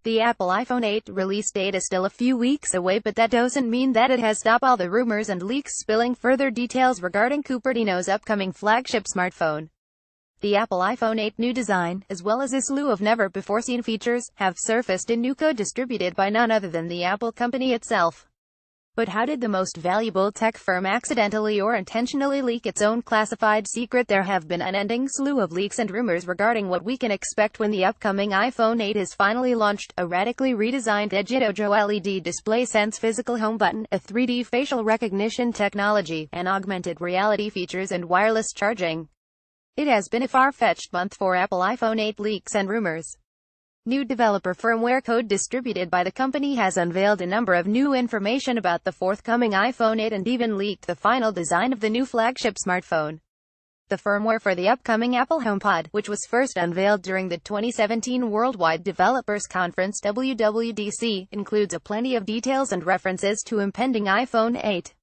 The Apple iPhone 8 release date is still a few weeks away, but that doesn't mean that it has stopped all the rumors and leaks spilling further details regarding Cupertino's upcoming flagship smartphone. The Apple iPhone 8 new design, as well as a slew of never-before-seen features, have surfaced in new code distributed by none other than the Apple company itself. But how did the most valuable tech firm accidentally or intentionally leak its own classified secret? There have been an unending slew of leaks and rumors regarding what we can expect when the upcoming iPhone 8 is finally launched. A radically redesigned Edge-Dojo LED display, Sense physical home button, a 3D facial recognition technology, and augmented reality features and wireless charging. It has been a far-fetched month for Apple iPhone 8 leaks and rumors. New developer firmware code distributed by the company has unveiled a number of new information about the forthcoming iPhone 8 and even leaked the final design of the new flagship smartphone. The firmware for the upcoming Apple HomePod, which was first unveiled during the 2017 Worldwide Developers Conference (WWDC), includes plenty of details and references to impending iPhone 8.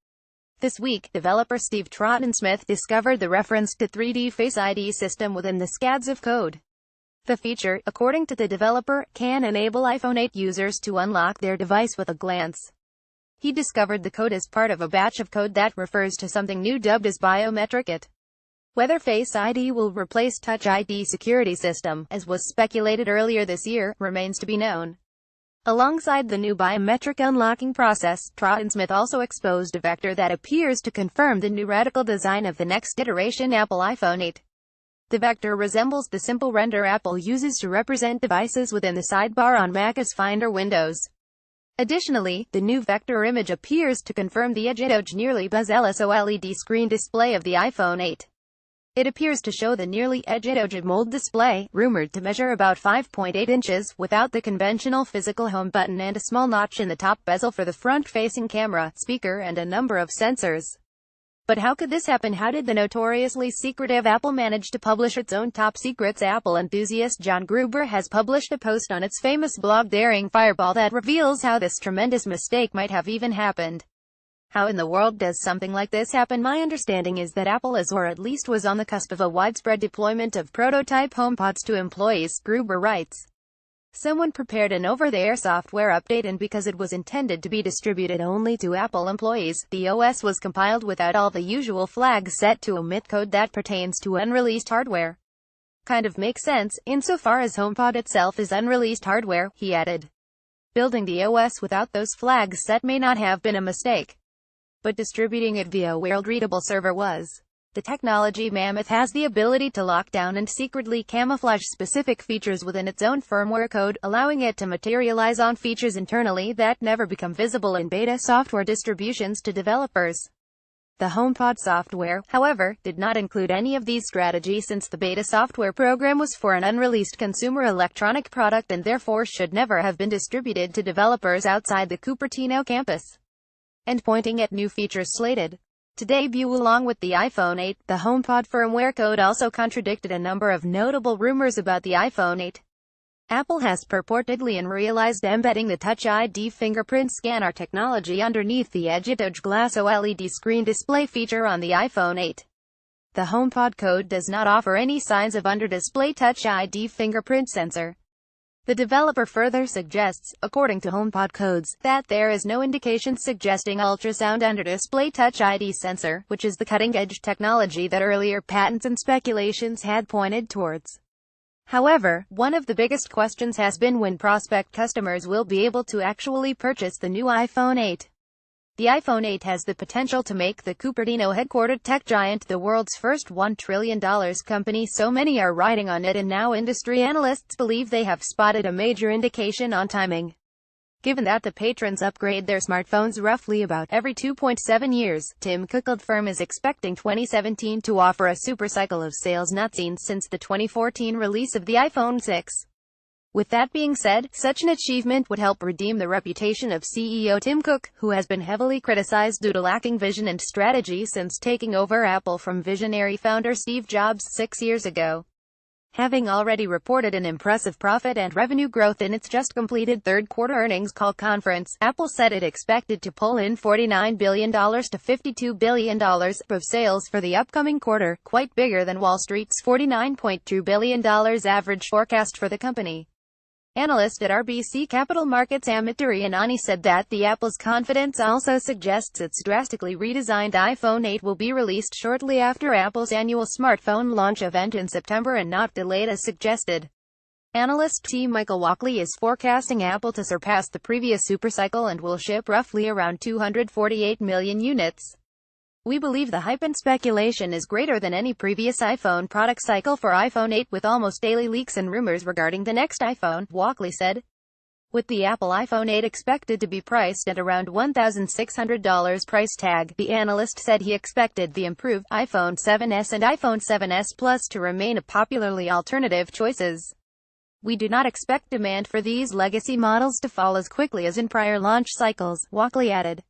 This week, developer Steve Troughton-Smith discovered the reference to 3D Face ID system within the scads of code. The feature, according to the developer, can enable iPhone 8 users to unlock their device with a glance. He discovered the code as part of a batch of code that refers to something new dubbed as biometric IT. Whether Face ID will replace Touch ID security system, as was speculated earlier this year, remains to be known. Alongside the new biometric unlocking process, Troughton-Smith also exposed a vector that appears to confirm the new radical design of the next iteration Apple iPhone 8. The vector resembles the simple render Apple uses to represent devices within the sidebar on Mac's Finder windows. Additionally, the new vector image appears to confirm the Edge-Dojo nearly bezel-less OLED screen display of the iPhone 8. It appears to show the nearly Edge-Dojo mold display, rumored to measure about 5.8 inches, without the conventional physical home button and a small notch in the top bezel for the front-facing camera, speaker and a number of sensors. But how could this happen? How did the notoriously secretive Apple manage to publish its own top secrets? Apple enthusiast John Gruber has published a post on its famous blog Daring Fireball that reveals how this tremendous mistake might have even happened. How in the world does something like this happen? My understanding is that Apple is, or at least was, on the cusp of a widespread deployment of prototype HomePods to employees, Gruber writes. Someone prepared an over-the-air software update, and because it was intended to be distributed only to Apple employees, the OS was compiled without all the usual flags set to omit code that pertains to unreleased hardware. Kind of makes sense, insofar as HomePod itself is unreleased hardware, he added. Building the OS without those flags set may not have been a mistake, but distributing it via a world-readable server was. The technology mammoth has the ability to lock down and secretly camouflage specific features within its own firmware code, allowing it to materialize on features internally that never become visible in beta software distributions to developers. The HomePod software, however, did not include any of these strategies, since the beta software program was for an unreleased consumer electronic product and therefore should never have been distributed to developers outside the Cupertino campus. And pointing at new features slated to debut along with the iPhone 8, the HomePod firmware code also contradicted a number of notable rumors about the iPhone 8. Apple has purportedly unrealized embedding the Touch ID fingerprint scanner technology underneath the Edge-Dojo glass OLED screen display feature on the iPhone 8. The HomePod code does not offer any signs of under-display Touch ID fingerprint sensor. The developer further suggests, according to HomePod codes, that there is no indication suggesting ultrasound under-display Touch ID sensor, which is the cutting-edge technology that earlier patents and speculations had pointed towards. However, one of the biggest questions has been when prospect customers will be able to actually purchase the new iPhone 8. The iPhone 8 has the potential to make the Cupertino-headquartered tech giant the world's first $1 trillion company. So many are riding on it, and now industry analysts believe they have spotted a major indication on timing. Given that the patrons upgrade their smartphones roughly about every 2.7 years, Tim Cook's firm is expecting 2017 to offer a supercycle of sales not seen since the 2014 release of the iPhone 6. With that being said, such an achievement would help redeem the reputation of CEO Tim Cook, who has been heavily criticized due to lacking vision and strategy since taking over Apple from visionary founder Steve Jobs 6 years ago. Having already reported an impressive profit and revenue growth in its just-completed third-quarter earnings call conference, Apple said it expected to pull in $49 billion to $52 billion of sales for the upcoming quarter, quite bigger than Wall Street's $49.2 billion average forecast for the company. Analyst at RBC Capital Markets Amit Durianani said that the Apple's confidence also suggests its drastically redesigned iPhone 8 will be released shortly after Apple's annual smartphone launch event in September and not delayed as suggested. Analyst T. Michael Walkley is forecasting Apple to surpass the previous supercycle and will ship roughly around 248 million units. We believe the hype and speculation is greater than any previous iPhone product cycle for iPhone 8, with almost daily leaks and rumors regarding the next iPhone, Walkley said. With the Apple iPhone 8 expected to be priced at around $1,600 price tag, the analyst said he expected the improved iPhone 7s and iPhone 7s Plus to remain popularly alternative choices. We do not expect demand for these legacy models to fall as quickly as in prior launch cycles, Walkley added.